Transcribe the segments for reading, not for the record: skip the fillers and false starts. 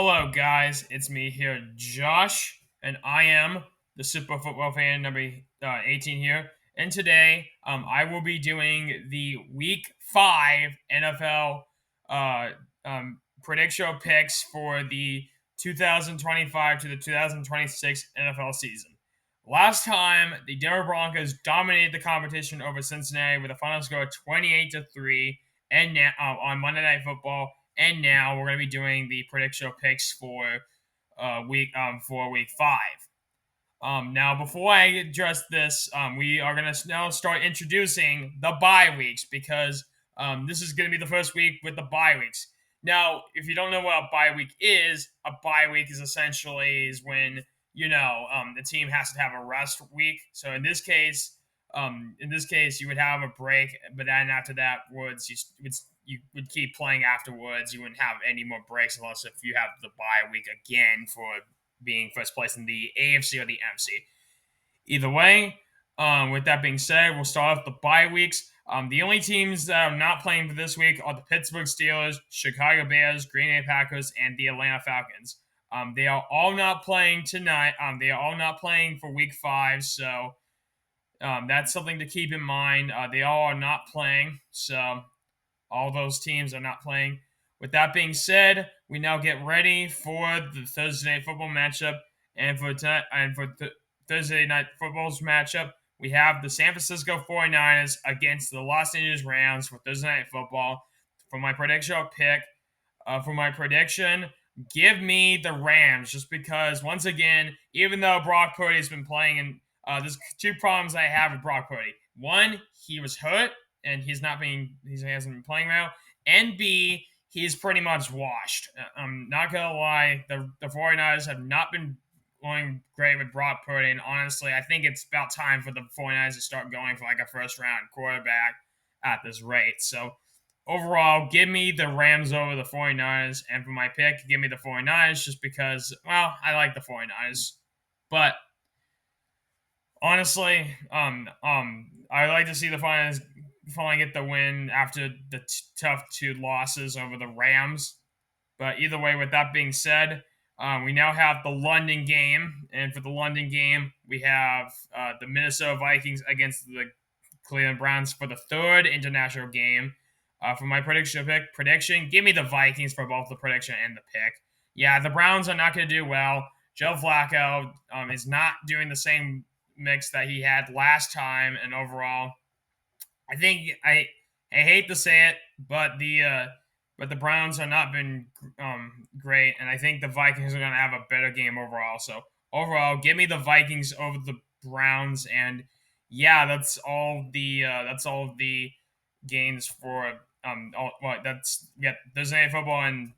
Hello, guys. It's me here, Josh, and I am the Super Football fan number 18 here. And today, I will be doing the Week 5 NFL uh, prediction picks for the 2025 to the 2026 NFL season. Last time, the Denver Broncos dominated the competition over Cincinnati with a final score of 28-3, and now on Monday Night Football. And now we're going to be doing the prediction picks for week 5. Now before I address this, we are going to now start introducing the bye weeks because this is going to be the first week with the bye weeks. Now, if you don't know what a bye week is, a bye week is essentially is when the team has to have a rest week. So in this case, you would have a break, but then after that, you would keep playing afterwards. You wouldn't have any more breaks unless if you have the bye week again for being first place in the AFC or the NFC. Either way, with that being said, we'll start off the bye weeks. The only teams that are not playing for this week are the Pittsburgh Steelers, Chicago Bears, Green Bay Packers, and the Atlanta Falcons. They are all not playing tonight. They are all not playing for week 5, so that's something to keep in mind. They all are not playing, so all those teams are not playing. With that being said, we now get ready for the Thursday night football matchup, and for Thursday night football's matchup, we have the San Francisco 49ers against the Los Angeles Rams for Thursday night football. For my prediction, give me the Rams, just because once again, even though Brock Purdy's been playing, and there's two problems I have with Brock Purdy. One, he was hurt and he hasn't been playing well. And B, he's pretty much washed. I'm not gonna lie, the 49ers have not been going great with Brock Purdy, and honestly, I think it's about time for the 49ers to start going for like a first round quarterback at this rate. So overall, give me the Rams over the 49ers, and for my pick, give me the 49ers just because, well, I like the 49ers. But honestly, I like to see the 49ers finally get the win after the tough 2 losses over the Rams. But either way, with that being said, we now have the London game. And for the London game, we have the Minnesota Vikings against the Cleveland Browns for the third international game. For my prediction, give me the Vikings for both the prediction and the pick. Yeah, the Browns are not going to do well. Joe Flacco is not doing the same mix that he had last time, and overall, I think I hate to say it, but the Browns have not been great, and I think the Vikings are going to have a better game overall. So overall, give me the Vikings over the Browns, and yeah, that's all the games for Thursday Night Football and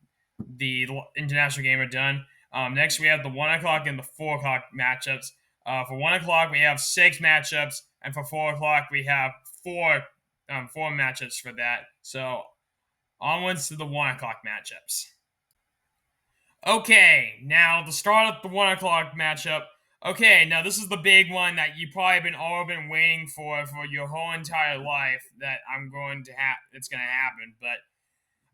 the international game are done. Next, we have the 1 o'clock and the 4 o'clock matchups. For 1 o'clock, we have 6 matchups, and for 4 o'clock, we have four matchups for that. So onwards to the 1 o'clock matchups. Okay, now to start up the 1 o'clock matchup. Okay, now this is the big one that you probably all been waiting for your whole entire life. That it's gonna happen. But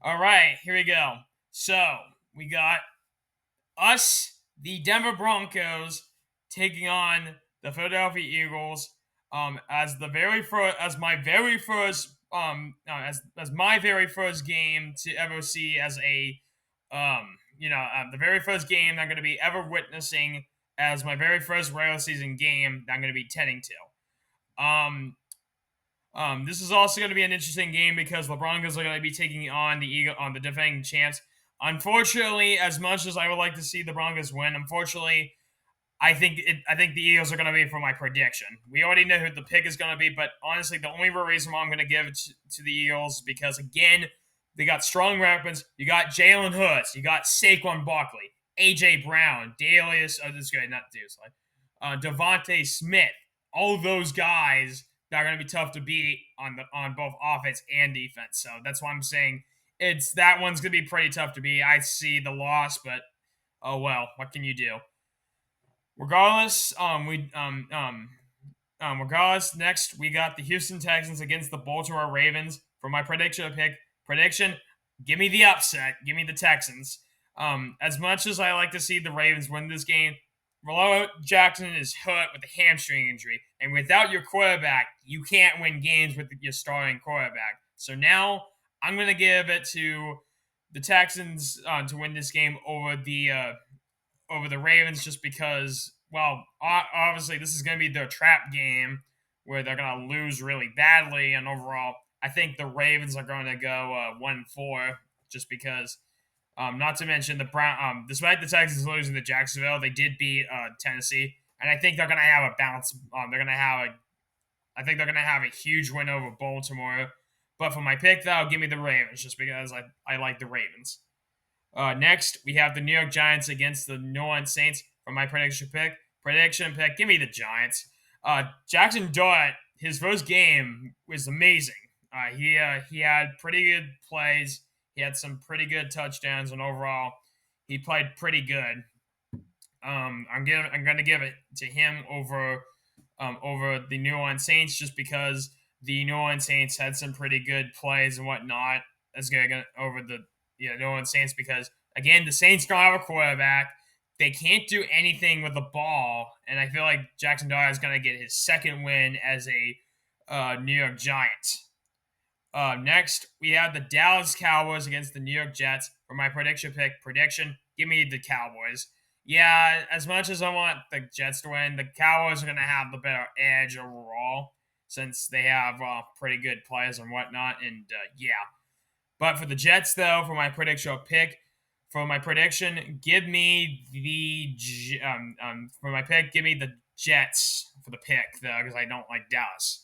all right, here we go. So we got us, the Denver Broncos, taking on the Philadelphia Eagles. As my very first game to ever see as the very first game I'm going to be ever witnessing as my very first regular season game that I'm going to be tending to. This is also going to be an interesting game because the Broncos are going to be taking on the defending champs. Unfortunately, as much as I would like to see the Broncos win, I think the Eagles are going to be for my prediction. We already know who the pick is going to be, but honestly, the only reason why I'm going to give it to the Eagles is because, again, they got strong weapons. You got Jalen Hurts. You got Saquon Barkley, A.J. Brown, Devontae Smith. All those guys that are going to be tough to beat on both offense and defense. So that's why I'm saying that one's going to be pretty tough to beat. I see the loss, but oh well. What can you do? Regardless, next we got the Houston Texans against the Baltimore Ravens. For my prediction, give me the upset. Give me the Texans. As much as I like to see the Ravens win this game, Lamar Jackson is hurt with a hamstring injury, and without your quarterback, you can't win games with your starting quarterback. So now I'm going to give it to the Texans to win this game over the Ravens, just because, well, obviously this is going to be their trap game where they're going to lose really badly, and overall, I think the Ravens are going to go 1-4, just because. Not to mention the Brown. Despite the Texans losing to Jacksonville, they did beat Tennessee, and I think they're going to have a bounce. They're going to have a. I think they're going to have a huge win over Baltimore. But for my pick, though, give me the Ravens, just because I like the Ravens. Next, we have the New York Giants against the New Orleans Saints for my prediction pick. Give me the Giants. Jackson Dart, his first game was amazing. He had pretty good plays. He had some pretty good touchdowns, and overall, he played pretty good. I'm going to give it to him over the New Orleans Saints, just because the New Orleans Saints had some pretty good plays and whatnot. That's going to go over the New Orleans Saints, because again, the Saints don't have a quarterback. They can't do anything with the ball, and I feel like Jackson Dart is going to get his second win as a New York Giant. Next, we have the Dallas Cowboys against the New York Jets. For my prediction pick, give me the Cowboys. Yeah, as much as I want the Jets to win, the Cowboys are going to have the better edge overall, since they have pretty good players and whatnot. And yeah. But for the Jets, though, for my prediction, give me give me the Jets for the pick, though, because I don't like Dallas.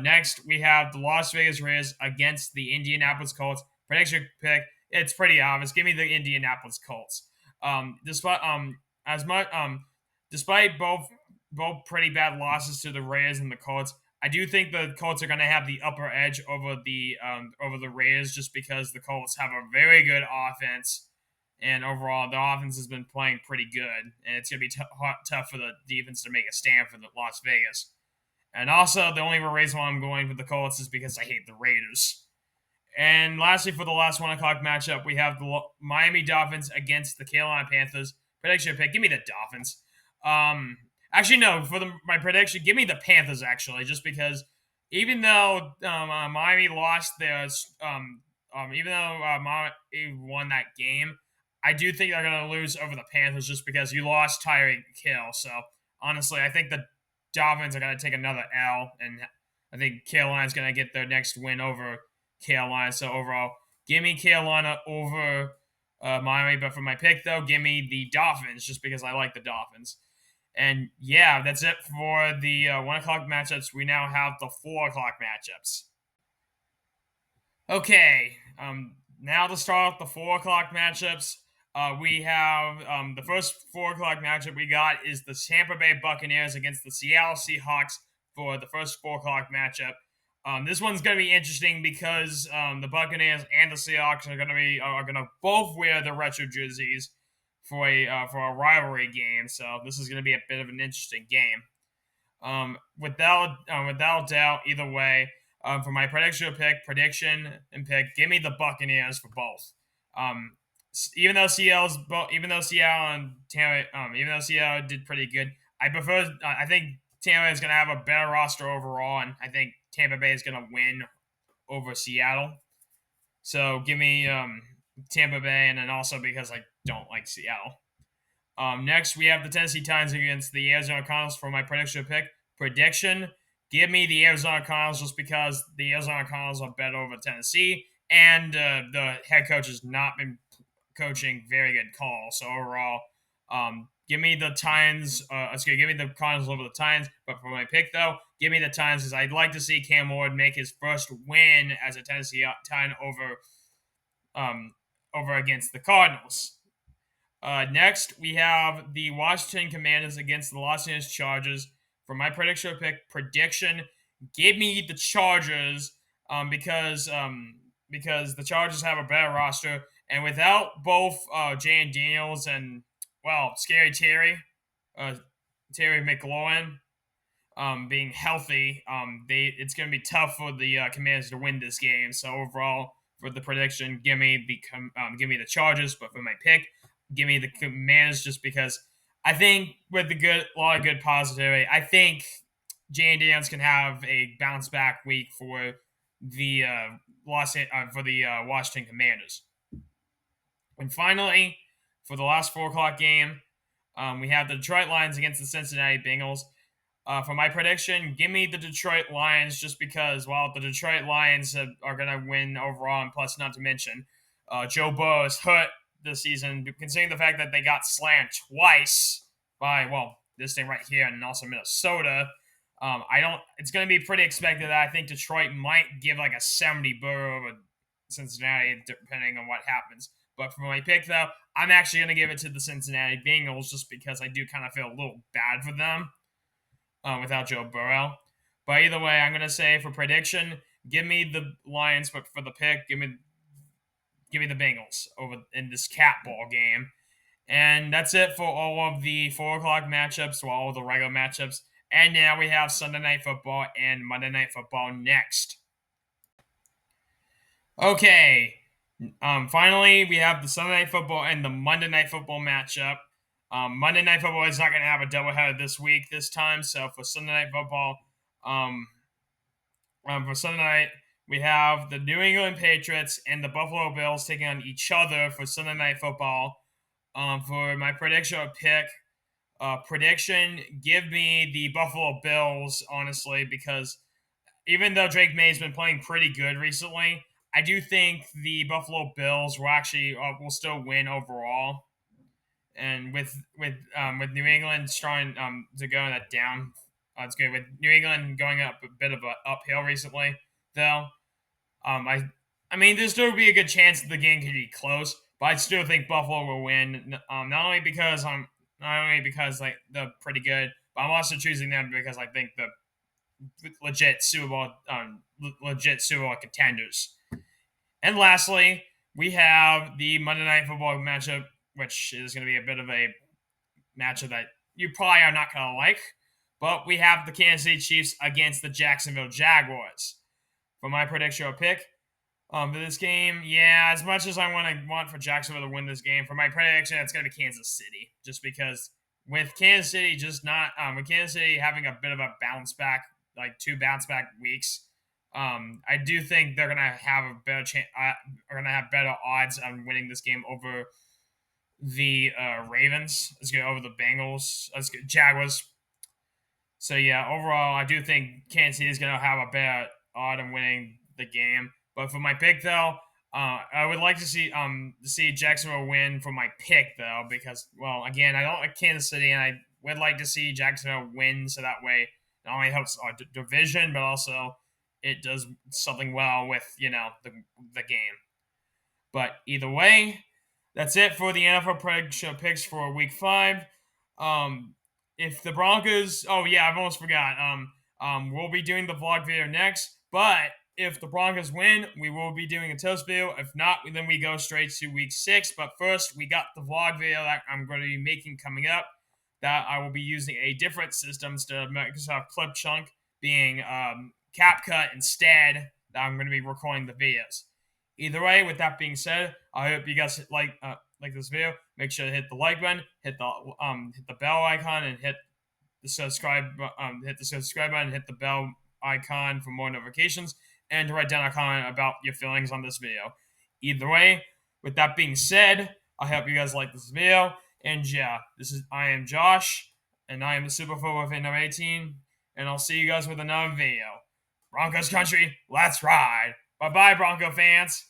Next, we have the Las Vegas Raiders against the Indianapolis Colts. Prediction pick, it's pretty obvious. Give me the Indianapolis Colts. Despite both pretty bad losses to the Raiders and the Colts, I do think the Colts are going to have the upper edge over the Raiders, just because the Colts have a very good offense, and overall the offense has been playing pretty good, and it's going to be tough for the defense to make a stand for the Las Vegas. And also, the only reason why I'm going with the Colts is because I hate the Raiders. And lastly, for the last 1 o'clock matchup, we have the Miami Dolphins against the Carolina Panthers. Prediction pick, give me the Dolphins. Actually, no, for my prediction, give me the Panthers, actually, just because even though Miami lost even though Miami won that game, I do think they're going to lose over the Panthers, just because you lost Tyreek Hill. So, honestly, I think the Dolphins are going to take another L, and I think Carolina's going to get their next win over Carolina. So overall, give me Carolina over Miami. But for my pick, though, give me the Dolphins, just because I like the Dolphins. And yeah, that's it for the 1 o'clock matchups. We now have the 4 o'clock matchups. Okay, now to start off the 4 o'clock matchups. We have the first 4 o'clock matchup we got is the Tampa Bay Buccaneers against the Seattle Seahawks for the first 4 o'clock matchup. This one's going to be interesting because the Buccaneers and the Seahawks are going to both wear the retro jerseys for a rivalry game. So this is going to be a bit of an interesting game. Without doubt, either way, for my prediction pick, give me the Buccaneers for both. Even though Seattle did pretty good, I think Tampa is going to have a better roster overall, and I think Tampa Bay is going to win over Seattle. So give me Tampa Bay, and then also because I don't like Seattle. Next, we have the Tennessee Titans against the Arizona Cardinals for my prediction pick. Give me the Arizona Cardinals, just because the Arizona Cardinals are better over Tennessee, and the head coach has not been coaching very good calls. So overall, give me the Titans. Give me the Cardinals over the Titans. But for my pick, though, give me the Titans, because I'd like to see Cam Ward make his first win as a Tennessee Titan over against the Cardinals. Next, we have the Washington Commanders against the Los Angeles Chargers. For my prediction, give me the Chargers, because the Chargers have a better roster, and without both Jay Daniels and, well, Scary Terry McLaurin being healthy, it's going to be tough for the Commanders to win this game. So overall, for the prediction, give me the Chargers. But for my pick, give me the Commanders, just because I think with a lot of good positivity, I think Jane Daniels can have a bounce back week for the Washington Commanders. And finally, for the last 4 o'clock game, we have the Detroit Lions against the Cincinnati Bengals. For my prediction, give me the Detroit Lions, just because, well, the Detroit Lions are going to win overall, and plus, not to mention, Joe Burrow is hurt this season, considering the fact that they got slammed twice by, well, this thing right here, and also Minnesota. It's going to be pretty expected that I think Detroit might give like a 70 Burrow over Cincinnati, depending on what happens. But for my pick, though, I'm actually going to give it to the Cincinnati Bengals, just because I do kind of feel a little bad for them without Joe Burrow. But either way, I'm going to say for prediction, give me the Lions, but for the pick, give me the Bengals over in this cat ball game. And that's it for all of the 4 o'clock matchups, or all of the regular matchups. And now we have Sunday Night Football and Monday Night Football next. Okay. Finally, we have the Sunday Night Football and the Monday Night Football matchup. Monday Night Football is not going to have a doubleheader this time. So for Sunday Night Football, for Sunday night, we have the New England Patriots and the Buffalo Bills taking on each other for Sunday Night Football. For my prediction or pick, give me the Buffalo Bills, honestly, because even though Drake May has been playing pretty good recently, I do think the Buffalo Bills will still win overall. And with New England trying to go in that down, it's good. With New England going up a bit of an uphill recently, though, I mean, there's still be a good chance that the game could be close, but I still think Buffalo will win. Not only because like they're pretty good, but I'm also choosing them because I think the legit Super Bowl contenders. And lastly, we have the Monday Night Football matchup, which is going to be a bit of a matchup that you probably are not going to like. But we have the Kansas City Chiefs against the Jacksonville Jaguars. For my prediction or pick for this game, yeah, as much as I want for Jacksonville to win this game, for my prediction, it's going to be Kansas City. Just because with Kansas City with Kansas City having a bit of a bounce back, like 2 bounce back weeks, I do think they're gonna have a better chance. Are gonna have better odds on winning this game over the Ravens. Let's go over the Bengals. Let's go Jaguars. So yeah, overall, I do think Kansas City is gonna have a better odd on winning the game. But for my pick, though, I would like to see Jacksonville win for my pick, though, because, well, again, I don't like Kansas City, and I would like to see Jacksonville win, so that way not only helps our division, but also it does something well with, the game. But either way, that's it for the NFL prediction picks for Week 5. If the Broncos, oh yeah, I've almost forgot. We'll be doing the vlog video next, but if the Broncos win, we will be doing a toast video. If not, then we go straight to Week 6. But first, we got the vlog video that I'm going to be making coming up, that I will be using a different system instead of Microsoft Clipchunk, being CapCut instead, that I'm going to be recording the videos. Either way, with that being said, I hope you guys like this video. Make sure to hit the like button, hit the bell icon, and hit the subscribe button, hit the bell icon for more notifications, and to write down a comment about your feelings on this video. Either way, with that being said, I hope you guys like this video. And yeah, I am Josh, and I am the Super Football Fan number 18, and I'll see you guys with another video. Broncos country, let's ride. Bye-bye, Bronco fans.